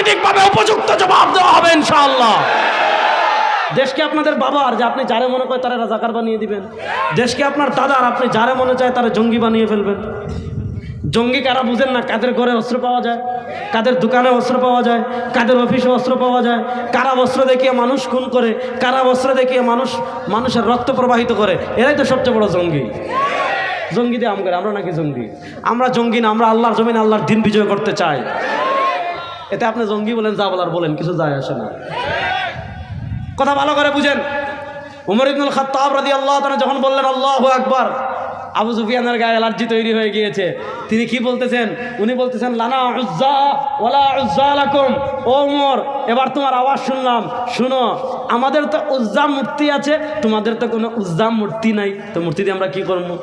রাজনৈতিকভাবে উপযুক্ত জবাব দেওয়া হবে ইনশাআল্লাহ। দেশকে আপনাদের বাবার, যে আপনি যারে মনে করে তারা রাজাকার বানিয়ে দিবেন। দেশকে আপনার দাদার, আপনি যারে মনে চায় তারা জঙ্গি বানিয়ে ফেলবেন। জঙ্গি কারা বুঝেন না? কাদের ঘরে অস্ত্র পাওয়া যায়, কাদের দোকানে অস্ত্র পাওয়া যায়, কাদের অফিসে অস্ত্র পাওয়া যায়, কারা অস্ত্র দেখিয়ে মানুষ খুন করে, কারা অস্ত্র দেখিয়ে মানুষের রক্ত প্রবাহিত করে, এরাই তো সবচেয়ে বড় জঙ্গি। জঙ্গি দিয়ে আমরা নাকি জঙ্গি? আমরা জঙ্গি না, আমরা আল্লাহর জমিন আল্লাহর দিন বিজয় করতে চাই। এতে আপনি জঙ্গি বলেন, যা বলার বলেন, কিছু যায় আসে না। কথা ভালো করে বুঝেন। উমর ইবনুল খাত্তাব রাদিয়াল্লাহু তাআলা যখন বললেন আল্লাহু আকবার, আবু সুফিয়ানের গায়ে অ্যালার্জি তৈরি হয়ে গিয়েছে। তিনি কি বলতেছেন? উনি বলতেছেন লানা উজ্জা ওয়ালা উজ্জা লাকুম। ও উমর, এবার তোমার আওয়াজ শুনলাম, শুনো, আমাদের তো উজ্জা মূর্তি আছে, তোমাদের তো কোনো উজ্জা মূর্তি নাই, তো মূর্তি দিয়ে আমরা কি করবো?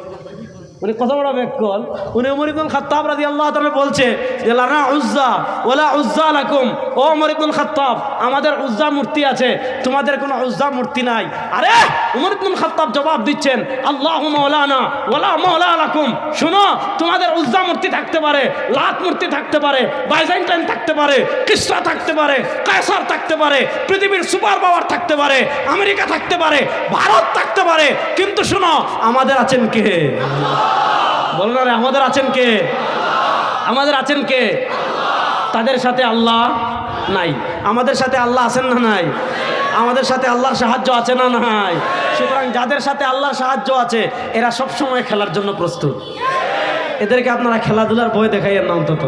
উনি কত বড় ব্যাকল। উনি উমর ইবনুল খাত্তাব রাদিয়াল্লাহু তাআলা বলছে যে লানা উজ্জা ওয়ালা উজ্জা লাকুম। ও উমর ইবনুল খাত্তাব, আমাদের উজ্জা মূর্তি আছে, তোমাদের কোনো উজ্জা মূর্তি নাই। আরে উমর ইবনুল খাত্তাব জবাব দিচ্ছেন আল্লাহু মাওলানা ওয়ালা মাওলা লাকুম। শুনো, তোমাদের উজ্জা মূর্তি থাকতে পারে, লাত মূর্তি থাকতে পারে, বাইজেন্টাইন থাকতে পারে, কিসরা থাকতে পারে, কায়সার থাকতে পারে, পৃথিবীর সুপার পাওয়ার থাকতে পারে, আমেরিকা থাকতে পারে, ভারত থাকতে পারে, কিন্তু শুনো, আমাদের আছেন কে? বলুন না রে, আমাদের আছেন কে? আমাদের আছেন কে? তাদের সাথে আল্লাহ নাই, আমাদের সাথে আল্লাহ আছেন না নাই? আমাদের সাথে আল্লাহর সাহায্য আছে না নাই? সুতরাং যাদের সাথে আল্লাহর সাহায্য আছে, এরা সবসময় খেলার জন্য প্রস্তুত। এদেরকে আপনারা খেলাধুলার ভয় দেখাইয়েন না অন্তত।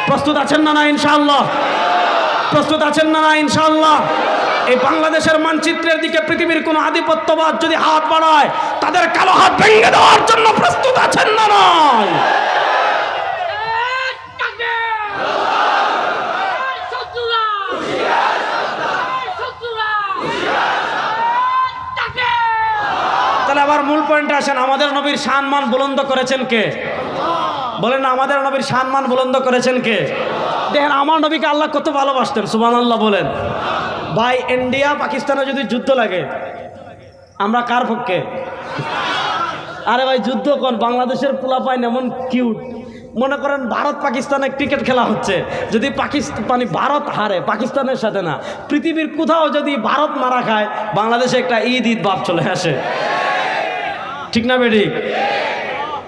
প্রস্তুত আছেন না না ইনশাআল্লাহ? প্রস্তুত আছেন না না ইনশাআল্লাহ? এই বাংলাদেশের মানচিত্রের দিকে পৃথিবীর কোন আধিপত্যবাদ যদি হাত বাড়ায়, তাদের কালো হাত ভেঙে দেওয়ার জন্য প্রস্তুত আছেন না নয়? তাহলে আবার মূল পয়েন্টে আসেন, আমাদের নবীর সম্মান বুলন্দ করেছেন কে? বলেন না, আমাদের নবীর সম্মান বুলন্দ করেছেন কে? দেখেন আমার নবীকে আল্লাহ কত ভালোবাসতেন, সুবহানাল্লাহ বলেন। ভাই, ইন্ডিয়া পাকিস্তানে যদি যুদ্ধ লাগে, আমরা কার পক্ষে? আরে ভাই, যুদ্ধ কোন? বাংলাদেশের পোলাপাইন এমন কিউট। মনে করেন ভারত পাকিস্তানে ক্রিকেট খেলা হচ্ছে, যদি ভারত হারে, পাকিস্তানের সাথে না, পৃথিবীর কোথাও যদি ভারত মারা খায়, বাংলাদেশে একটা ঈদ ভাব চলে আসে, ঠিক না বেডি?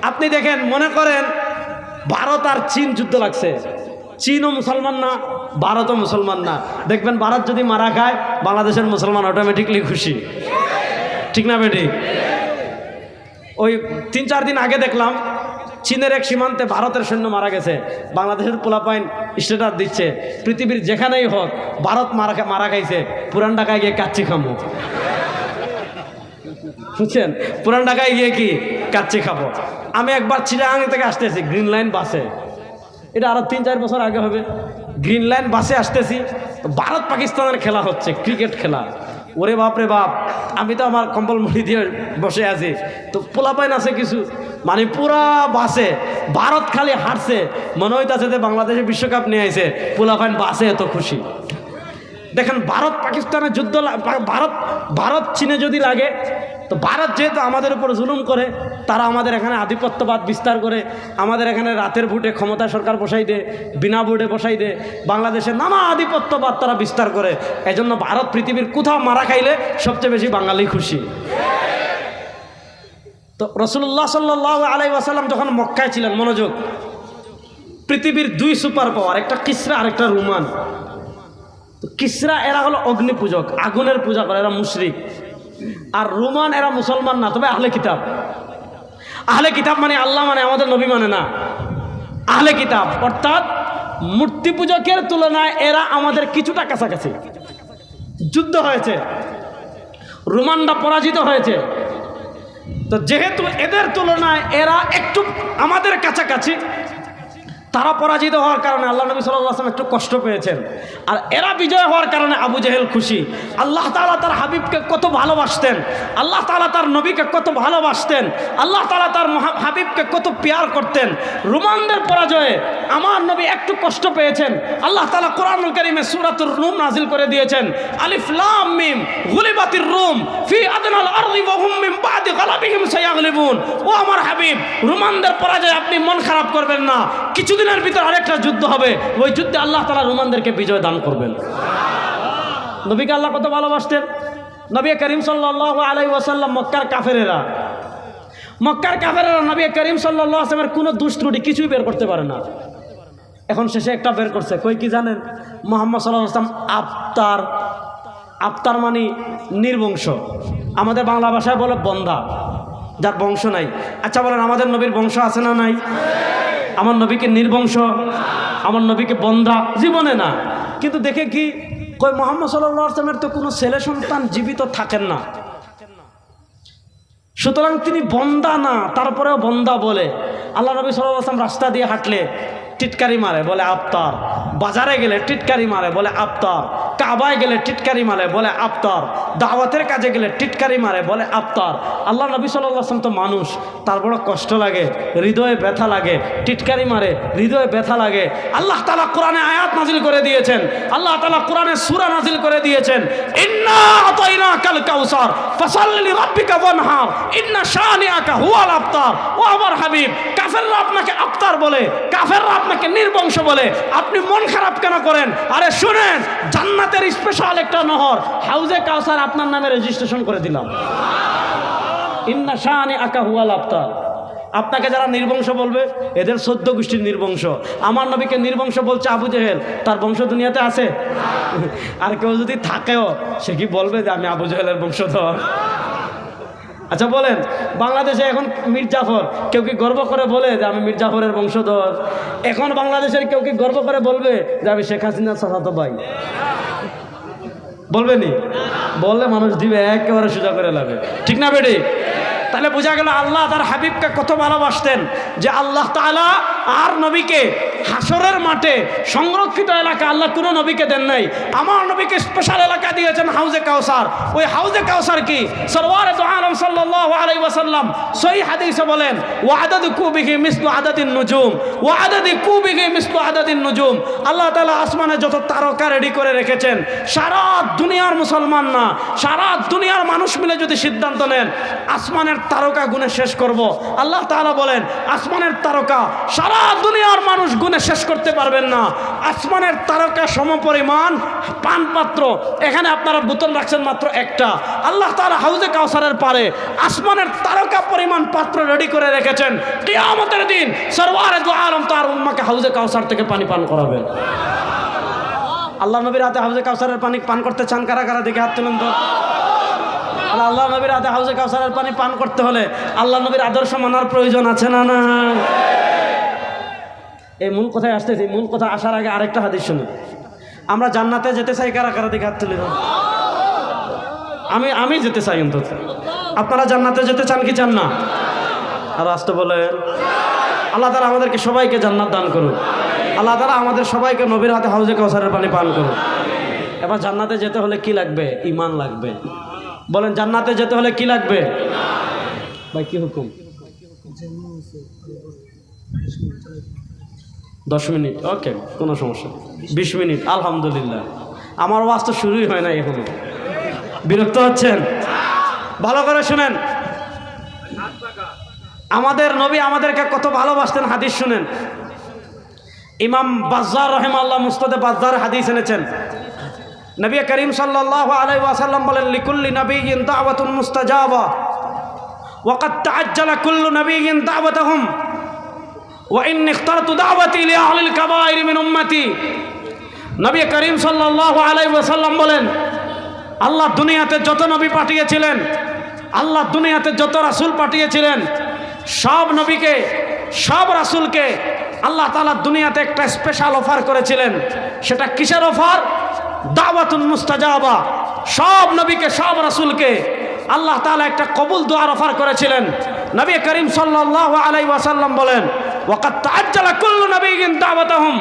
আপনি দেখেন, মনে করেন ভারত আর চীন যুদ্ধ লাগছে, চীনও মুসলমান না, ভারতও মুসলমান না, দেখবেন ভারত যদি মারা খায়, বাংলাদেশের মুসলমান অটোমেটিকলি খুশি, ঠিক না বেডি? ওই 3-4 দিন আগে দেখলাম চীনের এক সীমান্তে ভারতের সৈন্য মারা গেছে, বাংলাদেশের পোলাপাইন স্ট্যাটাস দিচ্ছে, পৃথিবীর যেখানেই হোক ভারত মারা খাইছে, পুরান ঢাকায় গিয়ে কাচ্চি খাবো, বুঝছেন? পুরান ঢাকায় গিয়ে কি কাচ্চি খাবো। আমি একবার চিটাগাং থেকে আসতেছি গ্রিন লাইন বাসে, এটা আরো 3-4 বছর আগে হবে, গ্রিন লাইন বাসে আসতেছি, ভারত পাকিস্তানের খেলা হচ্ছে, ক্রিকেট খেলা। ওরে বাপ রে বাপ, আমি তো আমার কম্বল মুড়ি দিয়ে বসে আছি, তো পোলাপাইন আছে কিছু, মানে পুরা বাসে ভারত খালি হারছে, মনে হইতেছে যে বাংলাদেশে বিশ্বকাপ নিয়ে আইছে, পোলাপাইন বাসে এত খুশি। দেখেন, ভারত পাকিস্তানের যুদ্ধ, ভারত চীনে যদি লাগে, তো ভারত যেহেতু আমাদের উপর জুলুম করে, তারা আমাদের এখানে আধিপত্যবাদ বিস্তার করে, আমাদের এখানে রাতের ভোটে ক্ষমতা সরকার বসাই দেয়, বিনা ভোটে বসাই দেয়, বাংলাদেশে নানা আধিপত্যবাদ তারা বিস্তার করে। এজন্য ভারত পৃথিবীর কোথাও মারা খাইলে সবচেয়ে বেশি বাঙালি খুশি। তো রাসূলুল্লাহ সাল্লাল্লাহু আলাইহি ওয়াসাল্লাম যখন মক্কায় ছিলেন, মনোযোগ, পৃথিবীর 2 সুপার পাওয়ার, একটা কিসরা আর একটা রোমান। তো কিসরা এরা হলো অগ্নি পূজক, আগুনের পূজা করে, এরা মুশরিক। আর রোমান এরা মুসলমান না, তবে আহলে কিতাব। আহলে কিতাব মানে আল্লাহ মানে, আমাদের নবী মানে না, আহলে কিতাব অর্থাৎ মূর্তি পূজকের তুলনায় এরা আমাদের কিছুটা কাছাকাছি। যুদ্ধ হয়েছে, রোমানরা পরাজিত হয়েছে, তো যেহেতু এদের তুলনায় এরা একটু আমাদের কাছাকাছি, তারা পরাজিত হওয়ার কারণে আল্লাহ নবী সাল্লাল্লাহু আলাইহি ওয়াসাল্লাম একটু কষ্ট পেয়েছেন, আর এরা বিজয় হওয়ার কারণে আবু জেহেল খুশি। আল্লাহ তাআলা তার হাবিবকে কত ভালোবাসতেন, আল্লাহ তাআলা তার নবীকে কত ভালোবাসতেন, আল্লাহ তাআলা তার হাবিবকে কত পেয়ার করতেন। রোমানদের পরাজয়ে আমার নবী একটু কষ্ট পেয়েছেন, আল্লাহ তাআলা কোরআনুল কারীমে সূরাতুর রুম নাজিল করে দিয়েছেন, আলিফ লাম মিম গুলিবাতির রুম ফি আদনাল আরদি ওয়া হুম মিন বাদি গালাবিহিম সায়াগলিবুন। ও আমার হাবিব, রোমানদের পরাজয় আপনি মন খারাপ করবেন না, কিছুদিনের ভিতর আরেকটা যুদ্ধ হবে, ওই যুদ্ধে আল্লাহ তাআলা রোমানদেরকে বিজয় দান করবেন। নবীকে আল্লাহ কত ভালোবাসতেন। নবী করিম সাল্লাল্লাহু আলাইহি ওয়াসাল্লাম মক্কার কাফেরেরা নবী করিম সাল্লাল্লাহু আলাইহি ওয়াসাল্লামের কোনো দোষ ত্রুটি কিছুই বের করতে পারে না। এখন শেষে একটা বের করছে, কই কি জানেন? মুহাম্মদ সাল্লাল্লাহু আলাইহি ওয়াসাল্লাম আফতার মানে নির্বংশ, আমাদের বাংলা ভাষায় বলে বন্ধা, যার বংশ নাই। আচ্ছা বলেন, আমাদের নবীর বংশ আছে না নাই? আমার নবীকে নির্বংশ, আমার নবীকে বন্ধা জীবনে না। কিন্তু দেখে কি কই, মুহাম্মদ সাল্লাল্লাহু আলাইহি ওয়াসাল্লামের তো কোনো ছেলে সন্তান জীবিত থাকেন না, সুতরাং তিনি বন্দা না, তারপরেও বন্দা বলে। আল্লাহ নবী সাল্লাল্লাহু আলাইহি ওয়াসাল্লাম রাস্তা দিয়ে হাঁটলে টিটকারি মারে, বলে আফতার। বাজারে গেলে টিটকারি মারে, বলে আফতার। কাবায় গেলে টিটকারি মারে, বলে আফতার। দাওয়াতের কাজে গেলে টিটকারি মারে, বলে আফতার। আল্লাহ নবী সাল্লাল্লাহু আলাইহি ওয়াসাল্লাম তো মানুষ, তার বড় কষ্ট লাগে, হৃদয়ে ব্যথা লাগে, টিটকারি মারে, হৃদয়ে ব্যথা লাগে। আল্লাহ তাআলা কোরআনে আয়াত নাজিল করে দিয়েছেন, আল্লাহ তাআলা কোরআনে সূরা নাজিল করে দিয়েছেন, ইন্না আতাইনাকাল কাউসার ফাসাল্লি লিরাব্বিকা ওয়ানহার ইন্না শানিআকা হুয়াল আফতার। ও আমার হাবিব, কাফেররা আপনাকে আফতার বলে, কাফেররা আপনাকে নির্বংশ বলে, আপনি মন খারাপ কেন করেন? আরে শুনেন, জান্নাতের স্পেশাল একটা নহর হাউজে কাউসার আপনার নামে রেজিস্ট্রেশন করে দিলাম। ইন্না শানিআকা হুয়াল আফতার। আপনাকে যারা নির্বংশ বলবে, এদের 14 গোষ্ঠীর নির্বংশ। আমার নবীকে নির্বংশ বলছে আবু জেহেল, তার বংশ দুনিয়াতে আছে? আর কেউ যদি থাকেও, সে কি বলবে যে আমি আবু জেহেলের বংশধর? আচ্ছা বলেন, বাংলাদেশে এখন মীর জাফর, কেউ কি গর্ব করে বলে যে আমি মীর জাফরের বংশধর? এখন বাংলাদেশের কেউ কি গর্ব করে বলবে যে আমি শেখ হাসিনার চাচাতো ভাই? বলবেনি? বললে মানুষ দিবে একেবারে সোজা করে লাগে, ঠিক না বেটি? তাহলে বোঝা গেল আল্লাহ তার হাবিবকে কত ভালোবাসতেন, যে আল্লাহ তাআলা আর নবীকে হাসরের মাঠে সংরক্ষিত এলাকা আল্লাহ কোনো নবীকে দেন নাই। আমার নবীকে স্পেশাল এলাকা দিয়েছেন হাউজে কাউসার। ওই হাউজে কাউসার কি? সরওয়ারে দু আলম সাল্লাল্লাহু আলাইহি ওয়াসাল্লাম সহিহ হাদিসে বলেন, ওয়া আদাদু কুবিহি মিসলু আদাদিন নুজুম, ওয়া আদাদি কুবিহি মিসলু আদাদিন নুজুম। আল্লাহ তাআলা আসমানে যত তারকা রেডি করে রেখেছেন, সারা দুনিয়ার মুসলমান না, সারা দুনিয়ার মানুষ মিলে যদি সিদ্ধান্ত নেন আসমানের তারকা গুণে শেষ করব, আল্লাহ তাআলা বলেন আসমানের তারকা সারা দুনিয়ার মানুষ গুণে শেষ করতে পারবেন না। আসমানের তারকা সমপরিমাণ পানপাত্র, এখানে আপনারা বোতল রাখছেন মাত্র একটা। আল্লাহ তাআলা হাউজে কাউসারের পারে আসমানের তারকা পরিমাণ পাত্র রেডি করে রেখেছেন। কিয়ামতের দিন সরওয়ারে দু আলম তার উম্মাকে হাউজে কাউসার থেকে পানি পান করাবেন। আল্লাহ নবীর হাতে হাউজে কাউসারের পানি পান করতে চান কারা কারা? দেখে হাত তুলেন তো। আল্লাহ নবীর হাতে হাউজে কাউসারের পানি পান করতে হলে আল্লাহ নবীর আদর্শ মানার প্রয়োজন আছে না? না। এই মূল কথায় আসতেছি, মূল কথা আসার আগে আরেকটা হাদিস শুনি। আমরা জান্নাতে যেতে চাই কারা কারা? দেখে হাত তুলে দাও। আমি যেতে চাই অন্তত। আপনারা জান্নাতে যেতে চান কি চান না? আর আসতে বলে আল্লাহ তাআলা আমাদেরকে সবাইকে জান্নাত দান করুন। আল্লাহ তাআলা আমাদের সবাইকে নবীর হাতে হাউজে কাউসারের পানি পান করুন। এবার জান্নাতে যেতে হলে কি লাগবে? ঈমান লাগবে। বলেন, জান্নাতে যেতে হলে কি লাগবে? ভাই কি হুকুম? 10 মিনিট, ওকে, কোনো সমস্যা। 20 মিনিট, আলহামদুলিল্লাহ। আমার ওয়াজ তো শুরুই হয় না এখনো। বিরক্ত হচ্ছেন? ভালো করে শুনেন, আমাদের নবী আমাদেরকে কত ভালোবাসতেন হাদিস শুনেন। ইমাম বাজ্জার রাহিমাহুল্লাহ মুসনাদে বাজ্জার হাদিস এনেছেন। নবী করিম সাল্লাল্লাহু আলাইহি ওয়াসাল্লাম বলেন, লিকুল্লি নাবিয়্যিন দাওয়াতুন মুস্তাজাবা ওয়া ক্বাদ তাআজ্জালা কুল্লু নাবিয়্যিন দাওয়াতাহুম ওয়া ইন্নী ইখতারতু দাওয়াতি লি আহলিল কাবায়ির মিন উম্মতি। নবী করিম সাল্লাল্লাহু আলাইহি ওয়াসাল্লাম বলেন, আল্লাহ দুনিয়াতে যত নবী পাঠিয়েছিলেন, আল্লাহ দুনিয়াতে যত রাসূল পাঠিয়েছিলেন, সব নবীকে, সব রাসূলকে আল্লাহ তাআলা দুনিয়াতে একটা স্পেশাল অফার করেছিলেন। সেটা কিসের অফার? দাওয়াতুন মুস্তাজাবা। সব নবীকে, সব রাসূলকে আল্লাহ তাআলা একটা কবুল দোয়ার অফার করেছিলেন। নবী করিম সাল্লাল্লাহু আলাইহি ওয়াসাল্লাম বলেন, ওয়া ক্বাদ তাআজ্জালা কুল্লু নাবিয়্যিন দাওয়াতাহুম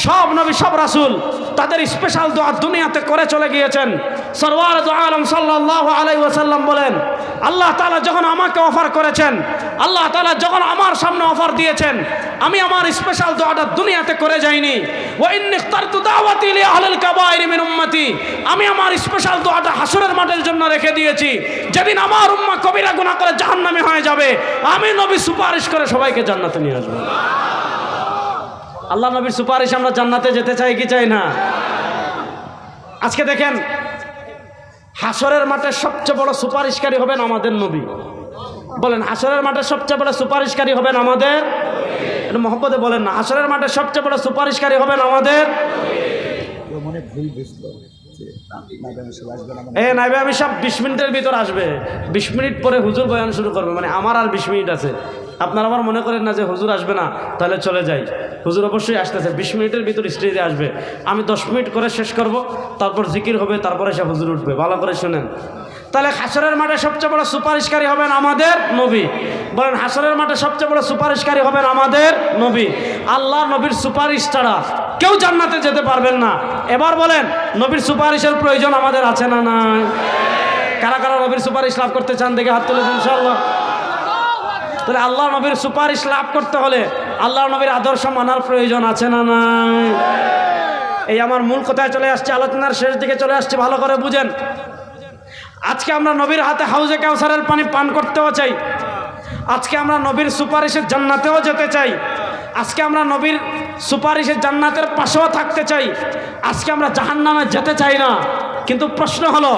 সব নবী সব রাসূল তাদের স্পেশাল দোয়া দুনিয়াতে করে চলে গিয়েছেন। সরওয়ার দু আলম সাল্লাল্লাহু আলাইহি ওয়াসাল্লাম বলেন, আল্লাহ তাআলা যখন আমাকে অফার করেছেন, আল্লাহ তাআলা যখন আমার সামনে অফার দিয়েছেন, আমি আমার স্পেশাল দোয়াটা দুনিয়াতে করে যাইনি। ওয়া ইন্নী ইখতারতু দাওয়াতি লি আহলিল কাবাইরি মিন উম্মতি, আমি আমার স্পেশাল দোয়াটা হাসরের মাঠের জন্য রেখে দিয়েছি। যেদিন আমার উম্মাহ কবিরা গুনাহ করে জাহান্নামে হয়ে যাবে, আমি নবী সুপারিশ করে সবাইকে জান্নাতে নিয়ে আসবো। আল্লাহ নবীর সুপারিশ আমরা জান্নাতে যেতে চাই কি চাই না? আজকে দেখেন, হাসরের মাঠে সবচেয়ে বড় সুপারিশকারী হবেন আমাদের নবী। বলেন, হাসরের মাঠে সবচেয়ে বড় সুপারিশকারী হবেন আমাদের, এটা মহব্বতে বলেন না, হাসরের মাঠে সবচেয়ে বড় সুপারিশকারী হবেন আমাদের। নাইবে আমি সব 20 মিনিটের ভিতর আসবে, 20 মিনিট পরে হুজুর বয়ান শুরু করবে, মানে আমার আর 20 মিনিট আছে। আপনারা আবার মনে করেন না যে হুজুর আসবে না, তাহলে চলে যাই। হুজুর অবশ্যই আসতেছে, 20 মিনিটের ভিতর স্টেজে আসবে। আমি 10 মিনিট করে শেষ করব, তারপর জিকির হবে, তারপরে সে হুজুর উঠবে। ভালো করে শোনেন, তাহলে হাসরের মাঠে সবচেয়ে বড় সুপারিশকারী হবেন আমাদের নবী। বলেন, হাসরের মাঠে সবচেয়ে বড় সুপারিশকারী হবেন আমাদের নবী। আল্লাহ নবীর সুপারিশ ছাড়া কেউ জান্নাতে যেতে পারবেন না। এবার বলেন, নবীর সুপারিশের প্রয়োজন আমাদের আছে না নাই? কারা কারা নবীর সুপারিশ লাভ করতে চান দেখে হাত তুলে ইনশাআল্লাহ। তাহলে আল্লাহ নবীর সুপারিশ লাভ করতে হলে আল্লাহ নবীর আদর্শ মানার প্রয়োজন আছে না নাই? এই আমার মূল কথায় চলে আসছে, আলোচনার শেষ দিকে চলে আসছে, ভালো করে বুঝেন। আজকে আমরা নবীর হাতে হাউজে কাউসারের পানি পান করতেও চাই, আজকে আমরা নবীর সুপারিশের জান্নাতেও যেতে চাই, আজকে আমরা নবীর সুপারিশের জান্নাতের পাশেও থাকতে চাই, আজকে আমরা জাহান্নামে যেতে চাই না। কিন্তু প্রশ্ন হলো,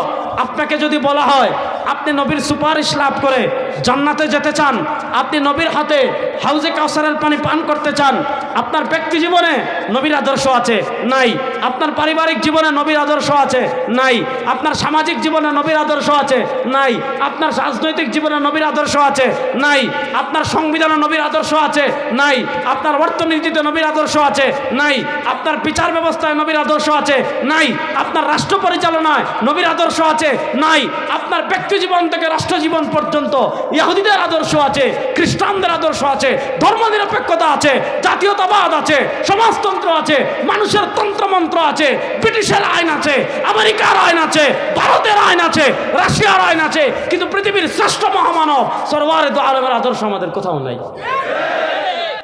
আপনাকে যদি বলা হয় আপনি নবীর সুপারিশ লাভ করে জান্নাতে যেতে চান, আপনি নবীর হাতে হাউজে কাউসারের পানি পান করতে চান, আপনার ব্যক্তি জীবনে নবীর আদর্শ আছে নাই? আপনার পারিবারিক জীবনে নবীর আদর্শ আছে নাই? আপনার সামাজিক জীবনে নবীর আদর্শ আছে নাই? আপনার রাজনৈতিক জীবনে নবীর আদর্শ আছে নাই? আপনার সংবিধানে নবীর আদর্শ আছে নাই? আপনার অর্থনীতিতে নবীর আদর্শ আছে নাই? আপনার বিচার ব্যবস্থায় নবীর আদর্শ আছে নাই? আপনার রাষ্ট্র পরিচালনায় নবীর আদর্শ আছে নাই? আপনার ব্যক্তি জীবন থেকে রাষ্ট্র জীবন পর্যন্ত ইহুদিদের আদর্শ আছে, খ্রিস্টানদের আদর্শ আছে, ধর্মনিরপেক্ষতা আছে, জাতীয়তাবাদ আছে, সমাজতন্ত্র আছে, মানুষের তন্ত্রমন্ত্র আছে, ব্রিটিশের আইন আছে, আমেরিকার আইন আছে, ভারতের আইন আছে, রাশিয়ার আইন আছে, কিন্তু পৃথিবীর শ্রেষ্ঠ মহামানব সরওয়ারে দু আলমের আদর্শ আমাদের কোথাও নাই।